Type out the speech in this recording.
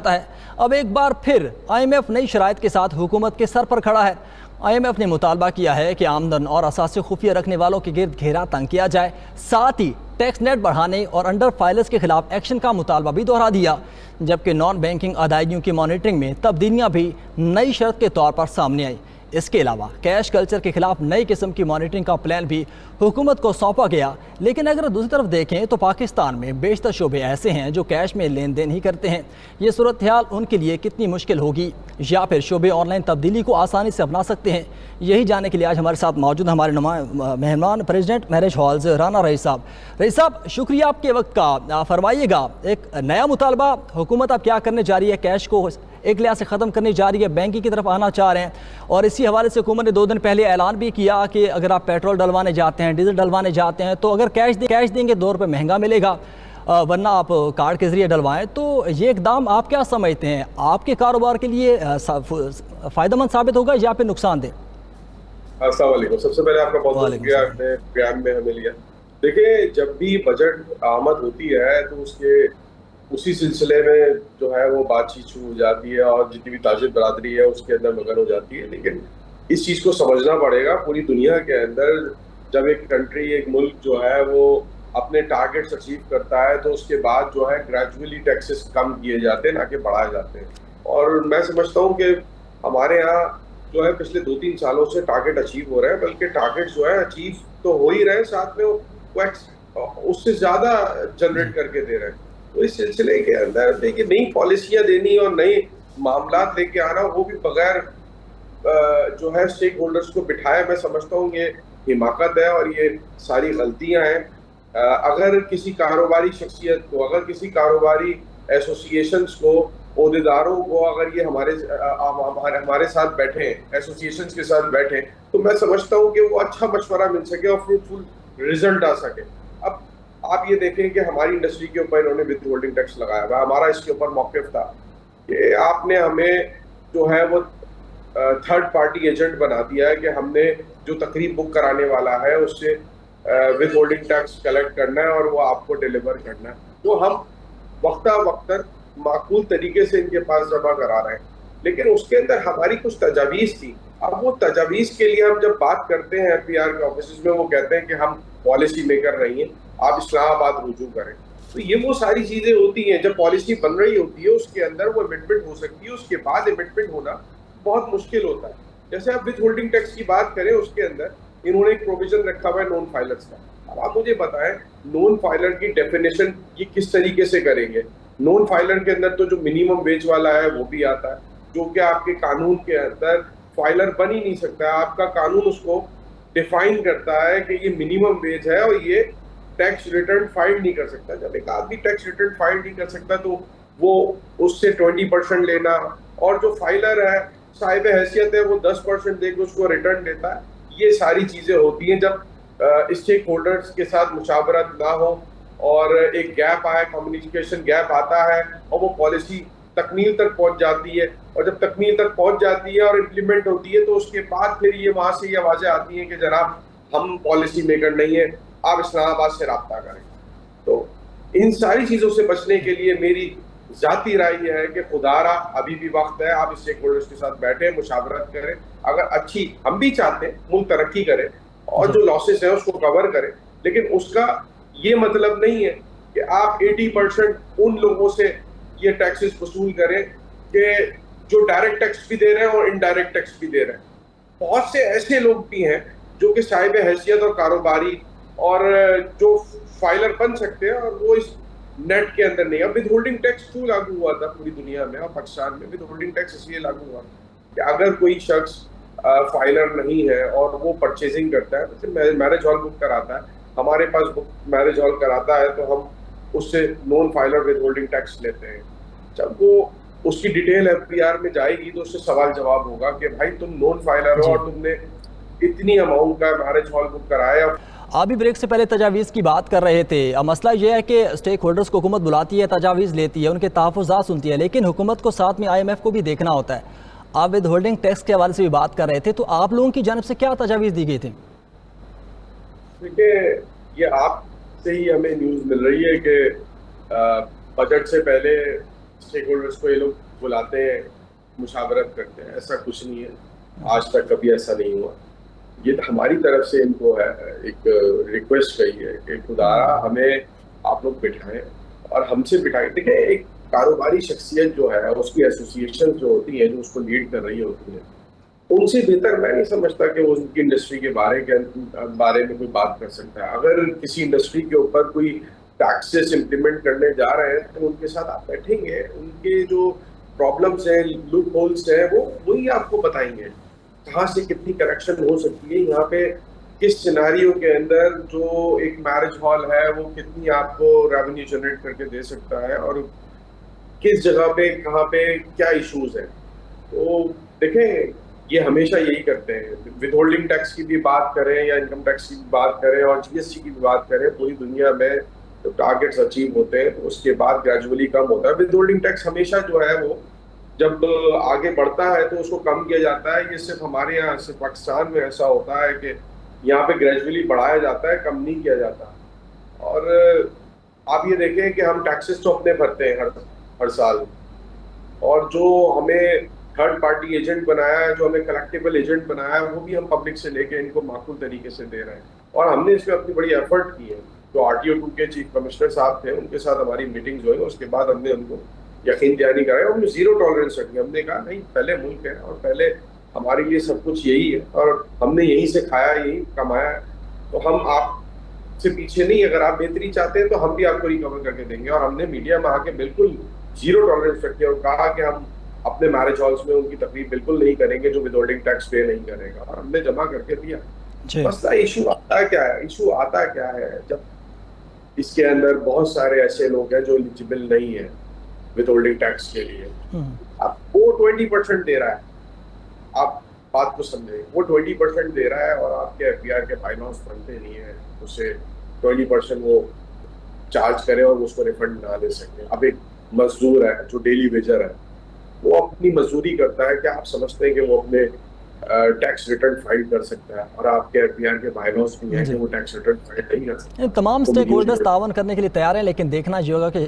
जाता है। अब एक बार फिर IMF नई शराइत के साथ हुकूमत के सर पर खड़ा है। IMF ने मुतालबा किया है कि आमदन और असासे खुफिया रखने वालों के गिर्द घेरा तंग किया जाए। साथ ही टैक्स नेट बढ़ाने और अंडर फाइलर्स के खिलाफ एक्शन का मुतालबा भी दोहरा दिया। जबकि नॉन बैंकिंग अदायगियों की मॉनिटरिंग में तब्दीलियाँ भी नई शर्त के तौर पर सामने आई। इसके अलावा कैश कल्चर के खिलाफ नई किस्म की मॉनिटरिंग का प्लान भी हुकूमत को सौंपा गया। लेकिन अगर दूसरी तरफ देखें तो पाकिस्तान में बेशतर शोबे ऐसे हैं जो कैश में लेन देन ही करते हैं। ये सूरत हाल उनके लिए कितनी मुश्किल होगी, या फिर शोबे ऑनलाइन तब्दीली को आसानी से अपना सकते हैं, यही जानने के लिए आज हमारे साथ मौजूद हमारे मेहमान president marriage halls Rana rice साहब। रईस साहब, शुक्रिया आपके वक्त का। फरमाइएगा, एक नया मुतालबा हुकूमत अब क्या करने जा रही है? कैश को एक लिहाज से ख़त्म करने जा रही है, बैंकिंग की तरफ आना चाह रहे हैं, और इसी हवाले से हुकूमत ने 2 दिन पहले ऐलान भी किया कि अगर आप पेट्रोल डलवाने जाते हैं, डीजल डलवाने जाते हैं, तो अगर कैश देंगे 2 रुपये महंगा मिलेगा, वरना आप कार्ड के ज़रिए डलवाएं। तो ये इकदाम आप क्या समझते हैं, आपके कारोबार के लिए फ़ायदेमंद साबित होगा या फिर नुकसानदेह? अस्सलाम वालेकुम। सबसे पहले आपका बहुत बहुत शुक्रिया, आपने प्रोग्राम में हमें लिया। देखिए, जब भी बजट आमद होती है तो उसी सिलसिले में जो है वो बातचीत शुरू हो जाती है और जितनी भी ताजिर बरादरी है उसके अंदर मगन हो जाती है। लेकिन इस चीज़ को समझना पड़ेगा, पूरी दुनिया के अंदर जब एक कंट्री, एक मुल्क जो है वो अपने टारगेट्स अचीव करता है तो उसके बाद जो है ग्रेजुअली टैक्सेस कम किए जाते हैं, ना कि बढ़ाए जाते हैं। और मैं समझता हूँ कि हमारे यहाँ जो है पिछले 2-3 सालों से टारगेट अचीव हो रहे हैं, बल्कि टारगेट जो है अचीव तो हो ही रहे हैं, साथ में वो उससे ज़्यादा जनरेट करके दे रहे हैं। तो इस सिलसिले के अंदर देखिए, नई पॉलिसियां देनी और नए मामला लेके आना, वो भी बगैर जो है स्टेक होल्डर्स को बिठाए, मैं समझता हूँ ये हिमाकत है और ये सारी गलतियां हैं। अगर किसी कारोबारी शख्सियत को, अगर किसी कारोबारी एसोसिएशंस को, ओहदेदारों को, अगर ये हमारे साथ बैठे, एसोसिएशंस के साथ बैठे, तो मैं समझता हूँ कि वो अच्छा मशवरा मिल सके और फ्रूटफुल रिजल्ट आ सके। अब आप ये देखें कि हमारी इंडस्ट्री के ऊपर इन्होंने विद होल्डिंग टैक्स लगाया हुआ। हमारा इसके ऊपर मौक़िफ़ था कि आपने हमें जो है वो थर्ड पार्टी एजेंट बना दिया है कि हमने जो तकरीब बुक कराने वाला है उससे विद होल्डिंग टैक्स कलेक्ट करना है और वो आपको डिलीवर करना है। तो हम वक्ता माकूल तरीके से इनके पास जमा करा रहे हैं, लेकिन उसके अंदर हमारी कुछ तजावीज़ थी। अब वो तजावीज़ के लिए हम जब बात करते हैं FPR के ऑफिस में, वो कहते हैं कि हम पॉलिसी मेकर नहीं है, आप इस्लामाबाद रुजू करें। तो ये वो सारी चीज़ें होती हैं, जब पॉलिसी बन रही होती है उसके अंदर वो अमेंडमेंट हो सकती है, उसके बाद अमेंडमेंट होना बहुत मुश्किल होता है। जैसे आप विद होल्डिंग टैक्स की बात करें, उसके अंदर इन्होंने एक प्रोविजन रखा हुआ है नॉन फाइलर्स का। अब आप मुझे बताएं, नॉन फाइलर की डेफिनेशन ये किस तरीके से करेंगे? नॉन फाइलर के अंदर तो जो मिनिमम वेज वाला है वो भी आता है, जो कि आपके कानून के अंदर फाइलर बन ही नहीं सकता है। आपका कानून उसको डिफाइन करता है कि ये मिनिमम वेज है और ये टैक्स रिटर्न फाइल नहीं कर सकता। जब एक आदमी टैक्स रिटर्न फाइल नहीं कर सकता तो वो उससे 20% लेना, और जो फाइलर है, साहिब हैसियत है, वो 10% देकर उसको रिटर्न देता है। ये सारी चीज़ें होती हैं जब स्टेक होल्डर्स के साथ मुशावरत ना हो और एक गैप आए, कम्युनिकेशन गैप आता है और वो पॉलिसी तकमील तक पहुंच जाती है। और जब तकमील तक पहुंच जाती है और इम्प्लीमेंट होती है तो उसके बाद फिर ये वहाँ से ये आवाज़ें आती हैं कि जनाब हम पॉलिसी मेकर नहीं है, आप इस्लामाबाद से रब्ता करें। तो इन सारी चीज़ों से बचने के लिए मेरी ज़ाती राय यह है कि खुदारा अभी भी वक्त है, आप स्टेक होल्डर्स के साथ बैठे, मुशावरत करें। अगर अच्छी, हम भी चाहते हैं मुल्क तरक्की करे और जो लॉसेस हैं उसको कवर करें, लेकिन उसका ये मतलब नहीं है कि आप 80% उन लोगों से ये टैक्सेस वसूल करें कि जो डायरेक्ट टैक्स भी दे रहे हैं और इनडायरेक्ट टैक्स भी दे रहे हैं। बहुत से ऐसे लोग भी हैं जो कि साहिब हैसियत और कारोबारी और जो फाइलर बन सकते हैं और वो इस नेट के अंदर नहीं। अब विद होल्डिंग टैक्स क्यों लागू हुआ था पूरी दुनिया में और पाकिस्तान में? विद होल्डिंग टैक्स इसलिए लागू हुआ कि अगर कोई शख्स फाइलर नहीं है और वो परचेजिंग करता है, जैसे मैरिज हॉल बुक कराता है, हमारे पास बुक मैरिज हॉल कराता है तो हम उससे non filer with holding tax लेते हैं। जब वो उसकी डिटेल FPR में जाएगी तो उससे सवाल जवाब होगा कि भाई तुम नॉन फाइलर हो और तुमने इतनी अमाउंट का मैरिज हॉल बुक कराया। आप भी ब्रेक से पहले तजावीज़ की बात कर रहे थे। अब मसला ये है कि स्टेक होल्डर्स को हुकूमत बुलाती है, तजावीज़ लेती है, उनके तहफ़्फ़ुज़ात सुनती है, लेकिन हुकूमत को साथ में IMF को भी देखना होता है। आप विद होल्डिंग टैक्स के हवाले से भी बात कर रहे थे, तो आप लोगों की जानब से क्या तजावीज़ दी गई थी? देखिए, ये आपसे ही हमें न्यूज़ मिल रही है कि बजट से पहले स्टेक होल्डर्स को ये लोग बुलाते हैं, मुशावरत करते हैं, ऐसा कुछ नहीं है, आज तक कभी ऐसा नहीं हुआ। ये हमारी तरफ से इनको है एक रिक्वेस्ट गई है कि खुदारा हमें आप लोग बिठाएं और हमसे बिठाएं। देखिए, एक कारोबारी शख्सियत जो है, उसकी एसोसिएशन जो होती है, जो उसको लीड कर रही होती है, उनसे बेहतर मैं नहीं समझता कि वो उनकी इंडस्ट्री के बारे में कोई बात कर सकता है। अगर किसी इंडस्ट्री के ऊपर कोई टैक्सेस इम्प्लीमेंट करने जा रहे हैं तो उनके साथ आप बैठेंगे, उनके जो प्रॉब्लम्स हैं, लूप होल्स हैं, वो वही आपको बताएंगे कहाँ से कितनी करेक्शन हो सकती है। यहाँ पे किस सिनारियो के अंदर जो एक मैरिज हॉल है वो कितनी आपको रेवेन्यू जनरेट करके दे सकता है, और किस जगह पे कहाँ पे क्या इश्यूज हैं। तो देखें, ये हमेशा यही करते हैं, विदहोल्डिंग टैक्स की भी बात करें या इनकम टैक्स की भी बात करें और जीएसटी की भी बात करें, पूरी दुनिया में तो टारगेट्स अचीव होते हैं तो उसके बाद ग्रेजुअली कम होता है। विदहोल्डिंग टैक्स हमेशा जो है वो जब आगे बढ़ता है तो उसको कम किया जाता है। ये सिर्फ हमारे यहाँ, सिर्फ पाकिस्तान में ऐसा होता है कि यहाँ पे ग्रेजुअली बढ़ाया जाता है, कम नहीं किया जाता। और आप ये देखें कि हम टैक्सेस तो अपने भरते हैं हर साल, और जो हमें थर्ड पार्टी एजेंट बनाया है, जो हमें कलेक्टिबल एजेंट बनाया है, वो भी हम पब्लिक से लेके इनको माकूल तरीके से दे रहे हैं। और हमने इसमें अपनी बड़ी एफर्ट की है। तो RTO 2 के चीफ कमिश्नर साहब थे, उनके साथ हमारी मीटिंग्स हुई, उसके बाद हमने उनको यकीन दहानी कराया, हमने जीरो टॉलरेंस रखी। हमने कहा नहीं, पहले मुल्क है और पहले हमारे लिए सब कुछ यही है और हमने यहीं से खाया, यही कमाया है, तो हम आपसे पीछे नहीं। अगर आप बेहतरी चाहते हैं तो हम भी आपको रिकवर करके देंगे। और हमने मीडिया में आके बिल्कुल जीरो टॉलरेंस रखी और कहा कि हम अपने मैरिज हॉल्स में उनकी तकलीफ बिल्कुल नहीं करेंगे जो विदहोल्डिंग टैक्स पे नहीं करेगा, और हमने जमा करके दिया। मसला इशू आता क्या है? इशू आता क्या है जब इसके अंदर बहुत सारे ऐसे लोग हैं जो एलिजिबल नहीं है विदहोल्डिंग टैक्स के लिए। अब वो 20% दे रहा है, आप बात को समझे, वो 20% दे रहा है और आपके FBR के बायलॉज बनते नहीं है उसे 20% वो चार्ज करे और उसको रिफंड ना दे सके। अब एक मजदूर है जो डेली वेजर है, वो अपनी मजदूरी करता है, क्या आप समझते हैं कि वो अपने टैक्स रिटर्न फाइल कर सकता है? और आपके FBR के बायलॉज भी हैं कि वो टैक्स रिटर्न फाइल नहीं कर सकता। तमाम स्टेक होल्डर्स तावन करने के लिए तैयार हैं, लेकिन देखना ये होगा कि